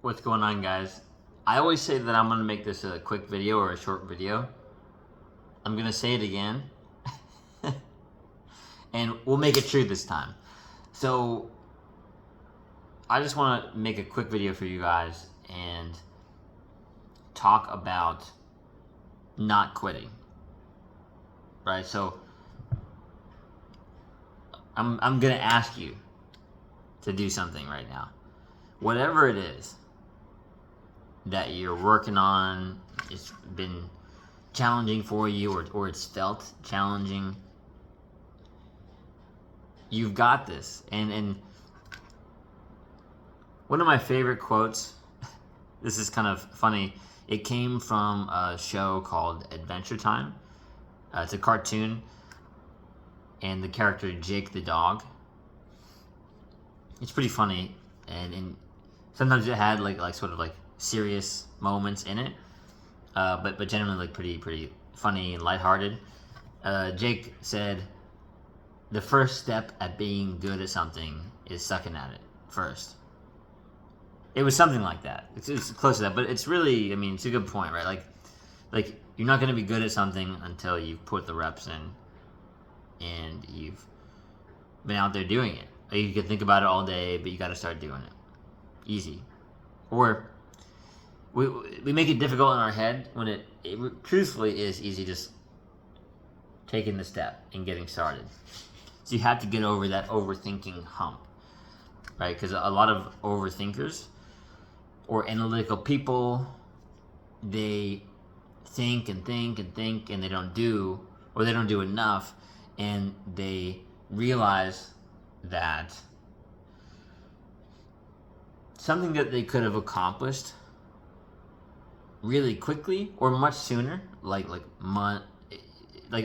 What's going on, guys? I always say that I'm going to make this a quick video or a short video. I'm going to say it again. And we'll make it true this time. So, I just want to make a quick video for you guys and talk about not quitting. Right? So, I'm going to ask you to do something right now. Whatever it is that you're working on, it's been challenging for you, or it's felt challenging, you've got this. And one of my favorite quotes, this is kind of funny, it came from a show called Adventure Time. It's a cartoon, and the character Jake the dog. It's pretty funny, and sometimes it had like sort of like serious moments in it, but generally like pretty funny and lighthearted. Jake said, "The first step at being good at something is sucking at it first." It was something like that. It's close to that, but it's really, I mean, it's a good point, right? Like you're not going to be good at something until you've put the reps in and you've been out there doing it. Like, you can think about it all day, but you got to start doing it. Easy. Or we make it difficult in our head when it truthfully is easy, just taking the step and getting started. So you have to get over that overthinking hump, right? Because a lot of overthinkers or analytical people, they think and think and think, and they don't do, or they don't do enough, and they realize that something that they could have accomplished really quickly or much sooner, like they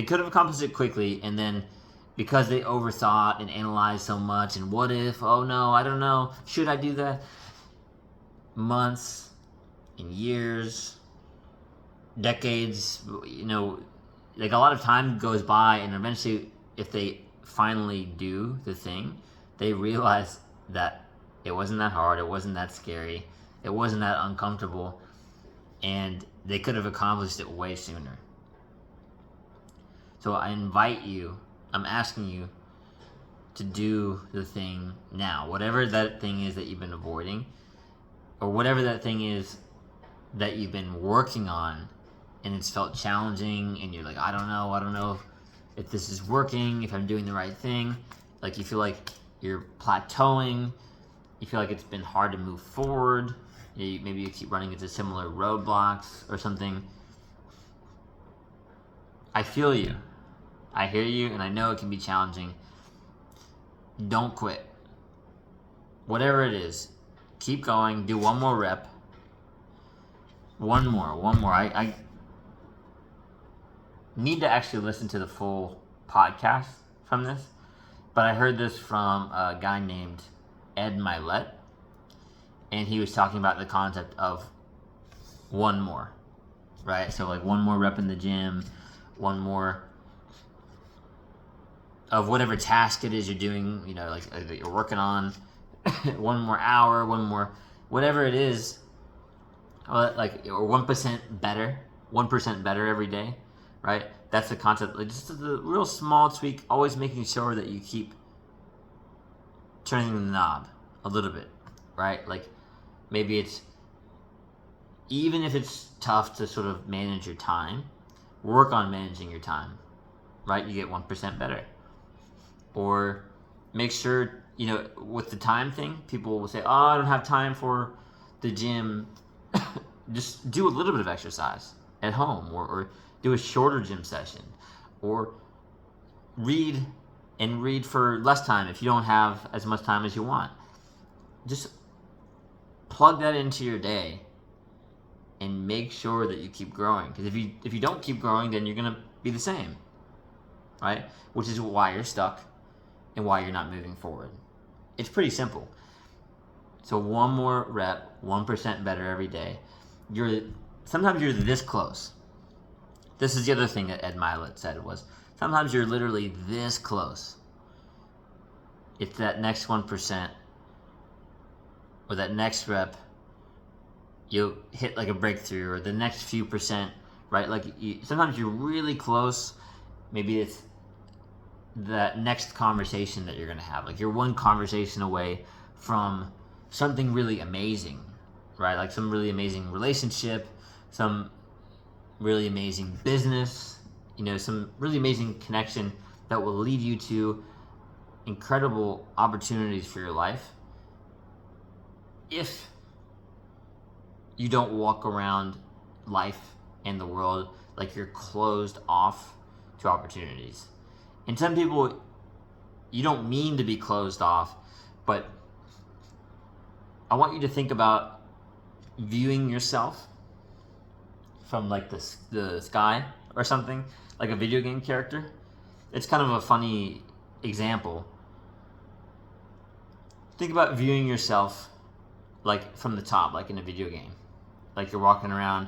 could have accomplished it quickly, and then because they overthought and analyzed so much, and what if, oh no, I don't know, should I do that? Months and years, decades, like a lot of time goes by, and eventually, if they finally do the thing, they realize that it wasn't that hard, it wasn't that scary, it wasn't that uncomfortable, and they could have accomplished it way sooner. So I invite you, I'm asking you to do the thing now. Whatever that thing is that you've been avoiding, or whatever that thing is that you've been working on, and it's felt challenging, and you're like, I don't know if this is working, if I'm doing the right thing. Like you feel like you're plateauing, you feel like it's been hard to move forward, maybe you keep running into similar roadblocks or something. I feel you. I hear you, and I know it can be challenging. Don't quit. Whatever it is, keep going. Do one more rep. One more. I need to actually listen to the full podcast from this, but I heard this from a guy named Ed Milet, and he was talking about the concept of one more, right? So like one more rep in the gym, one more of whatever task it is you're doing, like that you're working on, one more hour, one more, whatever it is, or 1% better, 1% better every day, right? That's the concept. Like just the real small tweak, always making sure that you keep turning the knob a little bit, right? Like maybe it's, even if it's tough to sort of manage your time, work on managing your time, right? You get 1% better. Or make sure, with the time thing, people will say, oh, I don't have time for the gym. Just do a little bit of exercise at home, or do a shorter gym session, or read for less time if you don't have as much time as you want. Just plug that into your day and make sure that you keep growing. Because if you don't keep growing, then you're going to be the same, right? Which is why you're stuck and why you're not moving forward. It's pretty simple. So one more rep, 1% better every day. Sometimes you're this close. This is the other thing that Ed Milet said, was sometimes you're literally this close. It's that next 1% or that next rep, you'll hit like a breakthrough, or the next few percent, right? Like sometimes you're really close. Maybe it's that next conversation that you're gonna have. Like you're one conversation away from something really amazing, right? Like some really amazing relationship, some really amazing business, some really amazing connection that will lead you to incredible opportunities for your life. If you don't walk around life and the world like you're closed off to opportunities. And some people, you don't mean to be closed off, but I want you to think about viewing yourself from like the sky or something, like a video game character. It's kind of a funny example. Think about viewing yourself like from the top, like in a video game. Like you're walking around,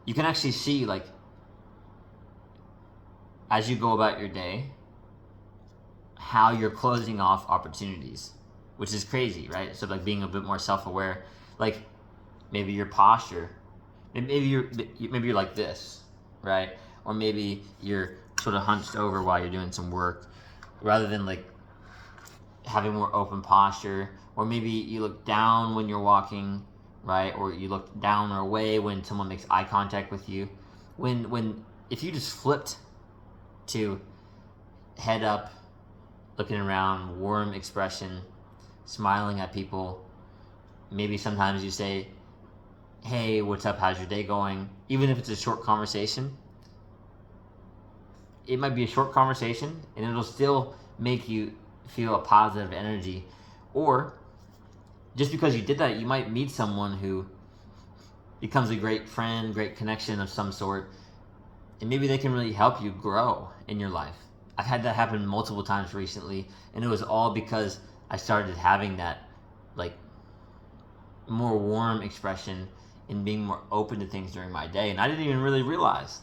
you can actually see, like, as you go about your day, how you're closing off opportunities, which is crazy, right? So like being a bit more self-aware, like maybe your posture, maybe you're like this, right? Or maybe you're sort of hunched over while you're doing some work, rather than like having more open posture. Or maybe you look down when you're walking, right? Or you look down or away when someone makes eye contact with you. If you just flipped to head up, looking around, warm expression, smiling at people. Maybe sometimes you say, hey, what's up? How's your day going? Even if it's a short conversation. It might be a short conversation and it'll still make you feel a positive energy. Or just because you did that, you might meet someone who becomes a great friend, great connection of some sort, and maybe they can really help you grow in your life. I've had that happen multiple times recently, and it was all because I started having that like more warm expression and being more open to things during my day. And I didn't even really realize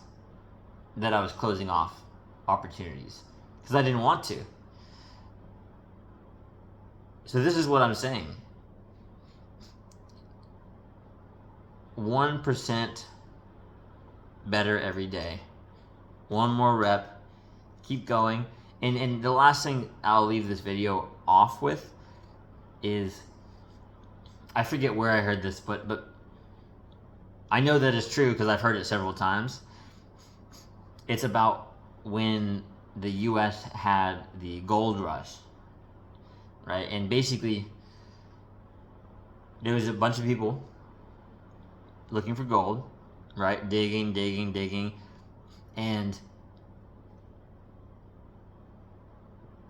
that I was closing off opportunities because I didn't want to. So this is what I'm saying. 1% better every day. One more rep. Keep going. And the last thing I'll leave this video off with is, I forget where I heard this, but I know that it's true because I've heard it several times. It's about when the US had the gold rush, right? And basically, there was a bunch of people looking for gold, right? Digging. And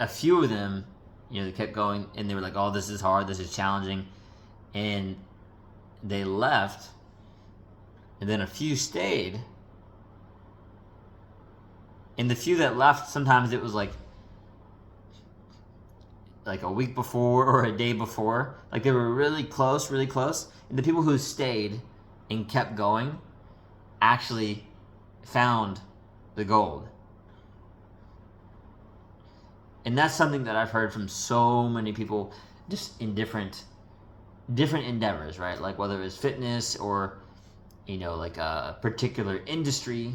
a few of them, they kept going and they were like, oh, this is hard, this is challenging. And they left. And then a few stayed. And the few that left, sometimes it was like a week before or a day before. Like they were really close. And the people who stayed and kept going actually found the gold. And that's something that I've heard from so many people just in different endeavors, right? Like whether it's fitness or, like a particular industry,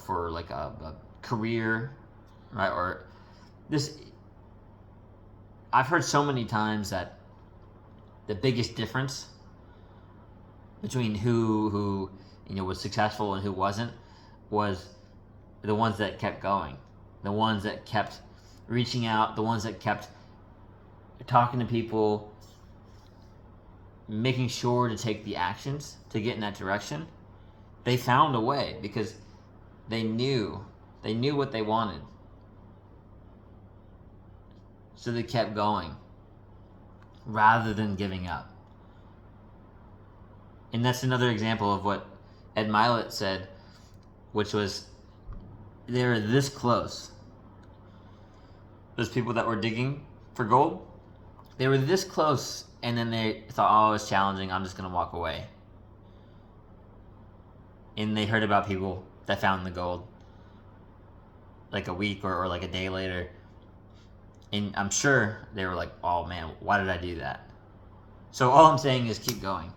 for like a career, right? Or this, I've heard so many times that the biggest difference between who was successful and who wasn't was the ones that kept going, the ones that kept reaching out, the ones that kept talking to people, making sure to take the actions to get in that direction. They found a way because they knew what they wanted. So they kept going rather than giving up. And that's another example of what Ed Mylett said, which was they were this close. Those people that were digging for gold, they were this close, and then they thought, oh, it's challenging, I'm just going to walk away. And they heard about people that found the gold like a week or like a day later. And I'm sure they were like, oh man, why did I do that? So all I'm saying is keep going.